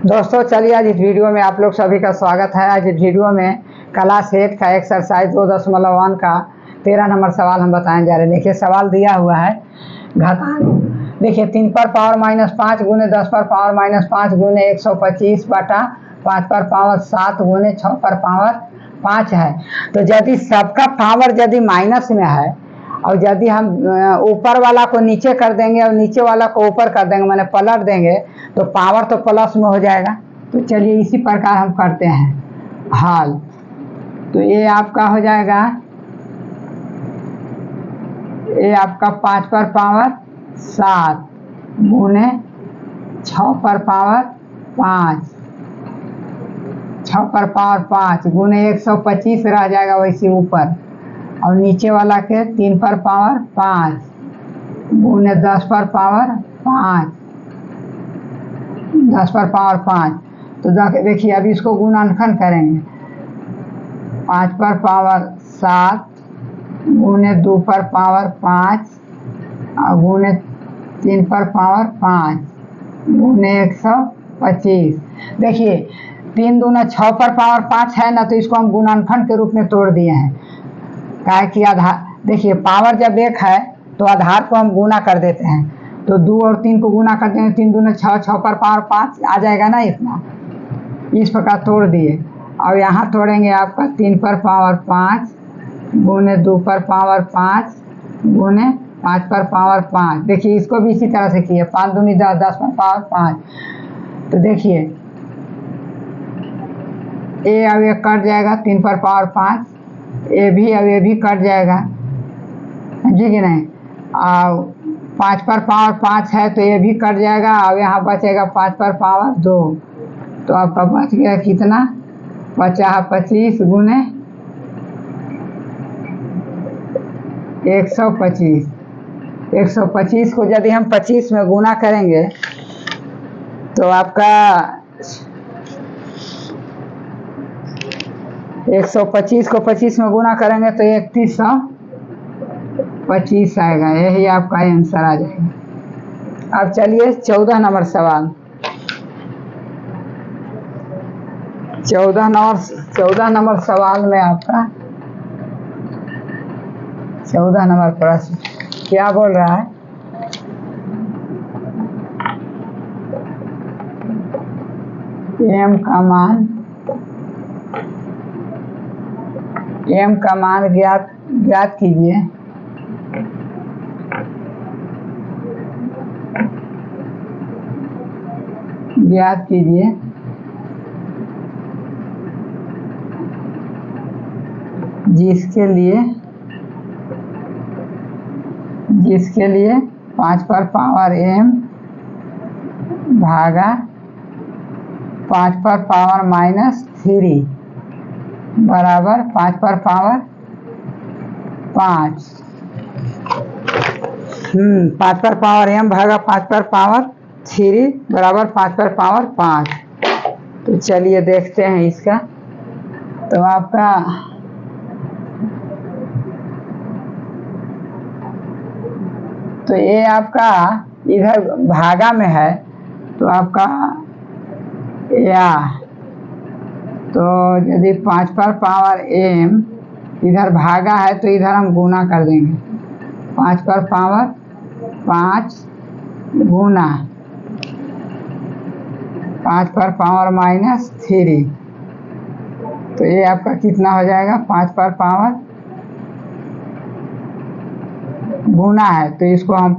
दोस्तों चलिए आज इस वीडियो में आप लोग सभी का स्वागत है। आज इस वीडियो में क्लास 8 का एक्सरसाइज 2.1 का 13 नंबर सवाल हम बताने जा रहे हैं। देखिए सवाल दिया हुआ है घातांक। देखिए 3 पर पावर -5 गुने 10 पर पावर -5 गुने 125 बटा 5 पर पावर 7 गुने 6 पर पावर 5 है। तो यदि सबका पावर यदि माइनस में है और यदि हम ऊपर वाला को नीचे कर देंगे और नीचे वाला को ऊपर कर देंगे, मैंने पलट देंगे तो पावर तो प्लस में हो जाएगा। तो चलिए इसी प्रकार हम करते हैं हल। तो ये आपका हो जाएगा, ये आपका 5 पर पावर 7 गुने 6 पर पावर 5, 6 पर पावर 5 गुने 125 रह जाएगा वैसे ऊपर, और नीचे वाला के 3 पर पावर 5 गुने 10 पर पावर 5, 10 पर पावर 5। तो देखिए अभी इसको गुणनखंड करेंगे। 5 पर पावर 7 गुने 2 पर पावर 5 और गुने 3 पर पावर 5 गुने 125। देखिए 3 दूना 6 पर पावर 5 है ना, तो इसको हम गुणनखंड के रूप में तोड़ दिए हैं। क्या कि आधार, देखिए पावर जब एक है तो आधार को हम गुना कर देते हैं। तो 2 और 3 को गुना कर देंगे, 3 दूना 6, 6 पर पावर 5 आ जाएगा ना इतना। इस प्रकार तोड़ दिए। और यहाँ तोड़ेंगे आपका 3 पर पावर 5 गुने 2 पर पावर 5 गुने 5 पर पावर 5। देखिए इसको भी इसी तरह से किए, 5 दूनी 10, 10 पर पावर 5। तो देखिए ए अब ये कट जाएगा 3 पर पावर 5, ये भी अब ये भी कट जाएगा, समझे कि नहीं। और 5 पर पावर 5 है तो ये भी कट जाएगा। और यहाँ बचेगा 5 पर पावर 2। तो आपका बच गया कितना, 25 गुने 125। 125 को यदि हम 25 में गुना करेंगे तो आपका 125 को 25 में गुना करेंगे तो 3125 आएगा। यही आपका आंसर आ जाएगा। अब चलिए 14 नंबर सवाल। 14 नंबर सवाल में आपका 14 नंबर प्रश्न क्या बोल रहा है। एम का मान ज्ञात कीजिए। ज्ञात कीजिए जिसके लिए 5 पर पावर m भागा 5 पर पावर -3 बराबर 5 पर पावर 5। 5 पर पावर m भागा 5 पर पावर 3 बराबर 5 पर पावर 5। तो चलिए देखते हैं इसका। तो आपका तो ये आपका इधर भागा में है तो आपका या, तो यदि 5 पर पावर m इधर भागा है तो इधर हम गुना कर देंगे। 5 पर पावर 5 गुना 5 पर पावर -3। तो ये आपका कितना हो जाएगा, 5 पर पावर गुना है तो इसको हम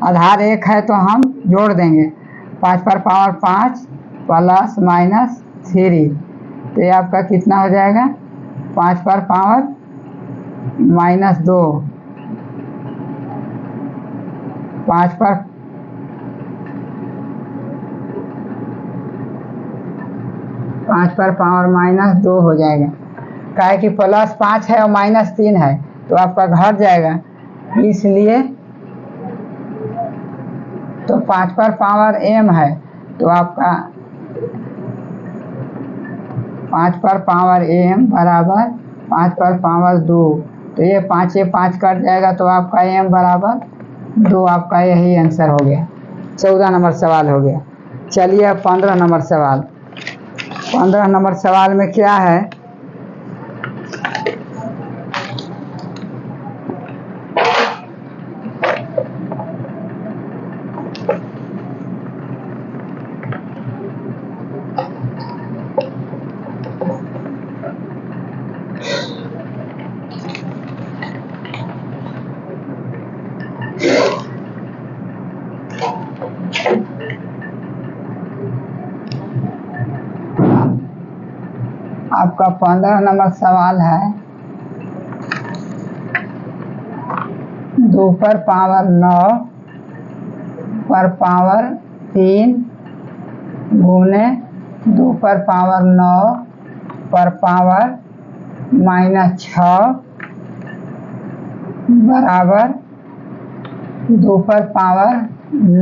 आधार 1 है तो हम जोड़ देंगे। 5 पर पावर 5 प्लस -3। तो ये आपका कितना हो जाएगा, 5 पर पावर -2। 5 पर पावर -2 हो जाएगा। क्या है कि +5 है और -3 है तो आपका घट जाएगा, इसलिए तो 5 पर पावर m है तो आपका 5 पर पावर m बराबर 5 पर पावर 2। तो ये 5 कट जाएगा तो आपका m बराबर 2। आपका यही आंसर हो गया। 14 नंबर सवाल हो गया। चलिए अब 15 नंबर सवाल। 15 नंबर सवाल में क्या है, आपका 15 नंबर सवाल है 2 पर पावर 9 पर पावर 3 गुने 2 पर पावर 9 पर पावर -6 बराबर 2 पर पावर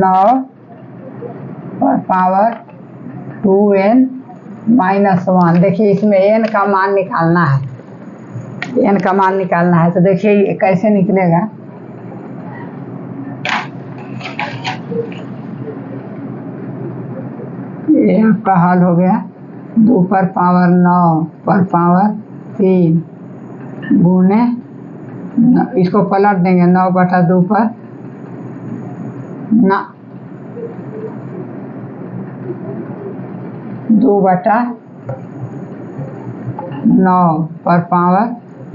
9 पर पावर 2n -1। देखिए इसमें n का मान निकालना है, n का मान निकालना है। तो देखिए कैसे निकलेगा। ये आपका हल हो गया 2 पर पावर 9 पर पावर 3 गुने, इसको पलट देंगे 9/2 पर 2/9 पर पावर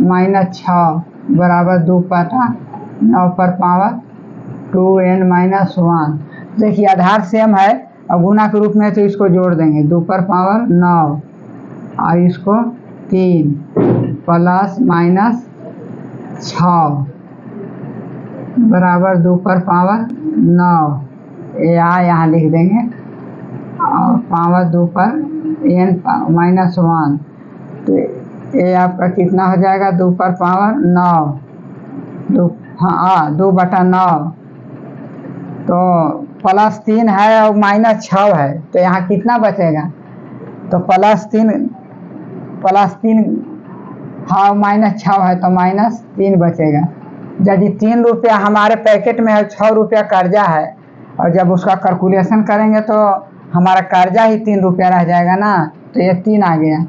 -6 बराबर 2/9 पर पावर 2n -1। देखिए आधार सेम है और गुना के रूप में तो इसको जोड़ देंगे 2 पर पावर 9 और इसको 3 प्लस -6 बराबर 2 पर पावर 9। यहाँ लिख देंगे और पावर 2 पर n -1। तो ये आपका कितना हो जाएगा 2 पर पावर 9 2/9 तो +3 है और -6 है तो यहाँ कितना बचेगा। तो +3 हाँ -6 है तो -3 बचेगा। यदि 3 रुपया हमारे पैकेट में है, 6 रुपया कर्जा है और जब उसका कैलकुलेशन करेंगे तो हमारा कर्जा ही 3 रुपया रह जाएगा ना। तो ये 3 आ गया,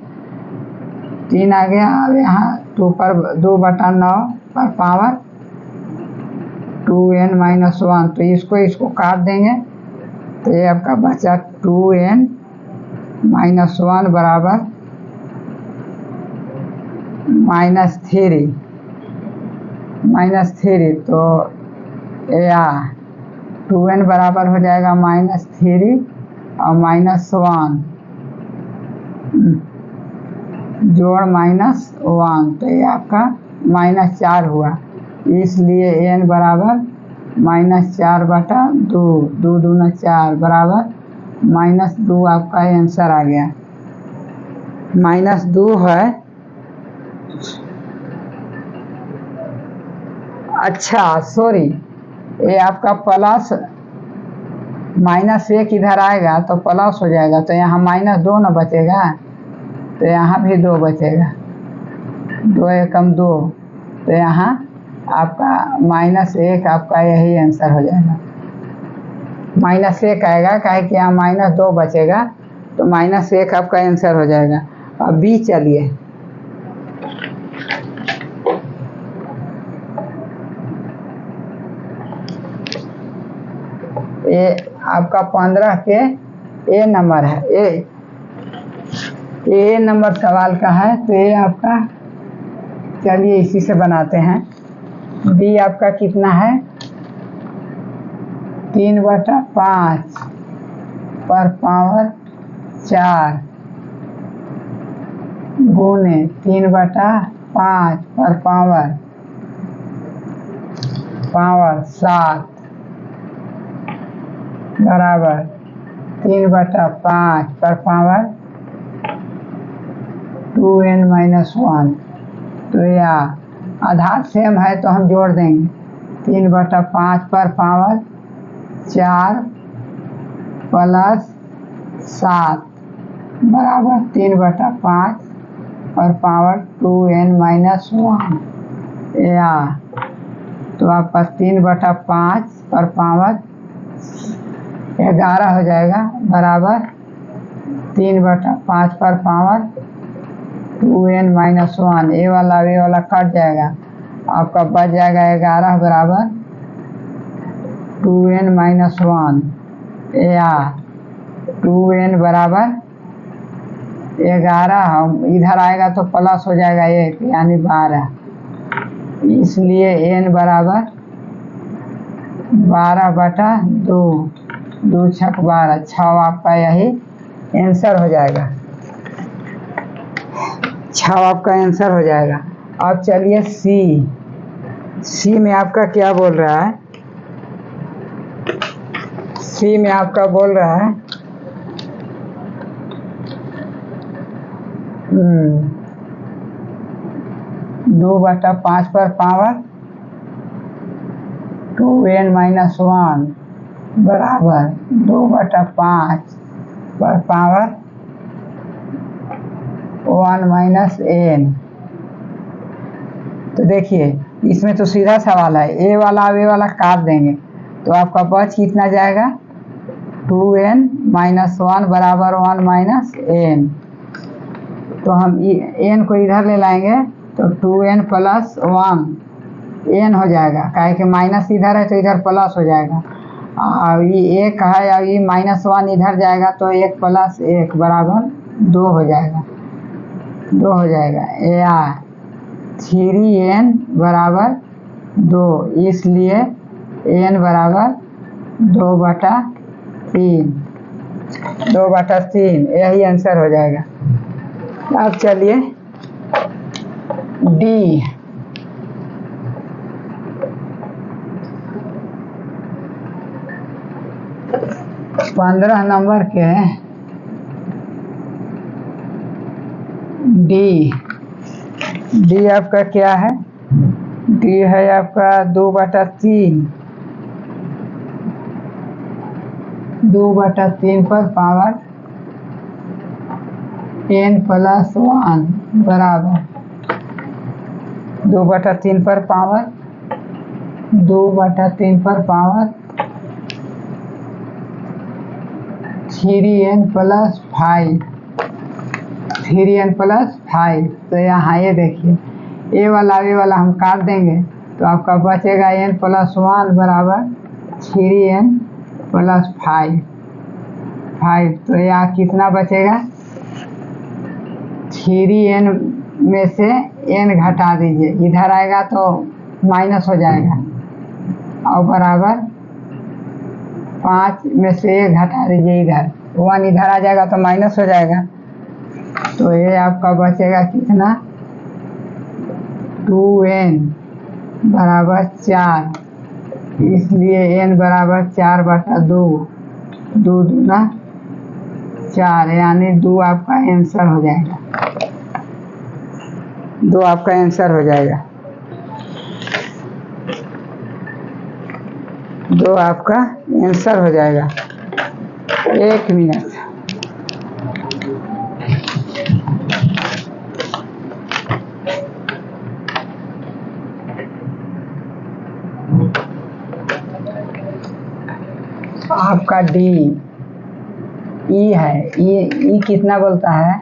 3 आ गया। अब यहाँ 2/9 पर पावर 2n -1 तो इसको काट देंगे तो ये आपका बचा 2n -1 बराबर -3 तो या 2n बराबर हो जाएगा -3 और -1 जोड़ -1 तो ये आपका -4 हुआ। इसलिए n बराबर -4/2 2 दूना 4 बराबर -2 आपका आंसर आ गया। -2 है। अच्छा सॉरी, ये आपका प्लस -1 इधर आएगा तो प्लस हो जाएगा तो यहाँ -2 न बचेगा तो यहाँ भी 2 बचेगा, 2 एकम 2 तो यहाँ आपका -1 आपका यही आंसर हो जाएगा। -1 आएगा काहे कि यहाँ -2 बचेगा तो -1 आपका आंसर हो जाएगा। अब बी चलिए, ये आपका 15 के ए नंबर है, ए नंबर सवाल का है। तो ये आपका चलिए इसी से बनाते हैं। बी आपका कितना है 3/5 पर पावर 4 गुने 3/5 पर पावर 7 बराबर 3/5 पर पावर 2n -1। तो या आधार सेम है तो हम जोड़ देंगे 3/5 पर पावर 4 प्लस 7 बराबर 3/5 पर पावर 2n -1। या तो आपका 3/5 पर पावर 11 हो जाएगा बराबर 3/5 पर पावर 2n - 1। ये वाला कट जाएगा, आपका बच जाएगा 11 बराबर 2n - 1 या 2n बराबर 11। इधर आएगा तो प्लस हो जाएगा 1 यानी 12, इसलिए n बराबर 12/2, 2 छक 12, 6 आपका यही आंसर हो जाएगा। 6 आपका आंसर हो जाएगा। अब चलिए सी में आपका क्या बोल रहा है? सी में आपका बोल रहा है 2/5 पर पावर 2n - 1 बराबर 2/5 पर पावर 1 - n। तो देखिए इसमें तो सीधा सवाल है, ए वाला अब ए वाला काट देंगे तो आपका बच कितना जाएगा? 2n - 1 बराबर 1 - n। तो हम n को इधर ले लाएंगे तो 2n + 1 n हो जाएगा, काहे कि माइनस इधर है तो इधर प्लस हो जाएगा। और ये 1 है और ये -1 इधर जाएगा तो 1 + 1 बराबर 2 हो जाएगा, 2 हो जाएगा या 3n बराबर 2, इसलिए n बराबर 2/3, 2/3 यही आंसर हो जाएगा। अब चलिए डी, 15 नंबर के डी आपका क्या है? डी है आपका 2/3, 2/3 पर पावर n + 1 बराबर 2/3 पर पावर 2/3 पर पावर 3n + 5, 3n + 5। तो यहाँ ये देखिए ए वाला हम काट देंगे तो आपका बचेगा n + 1 बराबर 3n + 5। तो यहाँ कितना बचेगा? 3n में से n घटा दीजिए, इधर आएगा तो माइनस हो जाएगा और बराबर 5 में से 1 घटा दीजिए, इधर 1 इधर आ जाएगा तो माइनस हो जाएगा। तो ये आपका बचेगा कितना? 2n बराबर 4, इसलिए n बराबर 4/2, 2 दूना 4 यानी 2 आपका आंसर हो जाएगा, 2 आपका आंसर हो जाएगा, 2 आपका आंसर हो जाएगा। 1 मिनट, आपका डी ई है, ई कितना बोलता है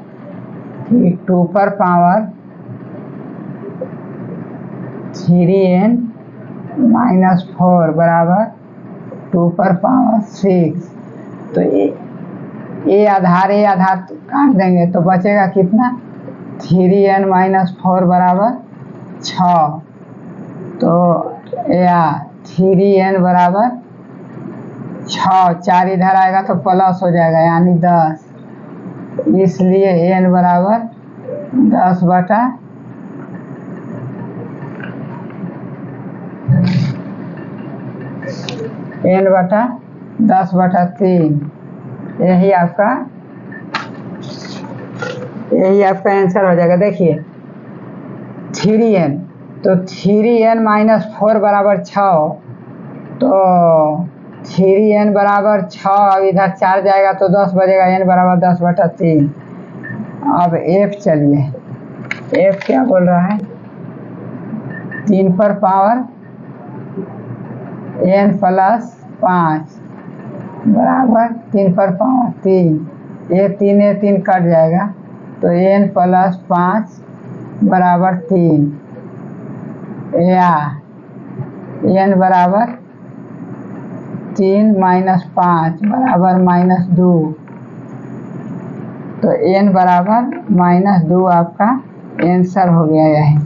कि 2 पर पावर 3n - 4 बराबर 2 पर पावर 6। तो ए आधार काट देंगे तो बचेगा कितना? 3n - 4 बराबर 6। तो या 3n बराबर 6, 4 इधर आएगा तो प्लस हो जाएगा यानी 10, इसलिए n बराबर 10/3, यही आपका आंसर हो जाएगा। देखिए 3n, तो 3n - 4 बराबर 6, तो 3n बराबर 6, इधर 4 जाएगा तो 10 बजेगा, n बराबर 10/3। अब f, चलिए f क्या बोल रहा है? 3 पर पावर n + 5 बराबर 3 पर पावर 3, ये 3 कट जाएगा तो n + 5 बराबर 3, या n बराबर 3 - 5 बराबर -2, तो n बराबर -2 आपका आंसर हो गया। यही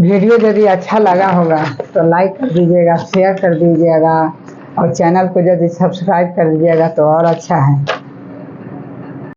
वीडियो यदि अच्छा लगा होगा तो लाइक कर दीजिएगा, शेयर कर दीजिएगा और चैनल को यदि सब्सक्राइब कर दीजिएगा तो और अच्छा है।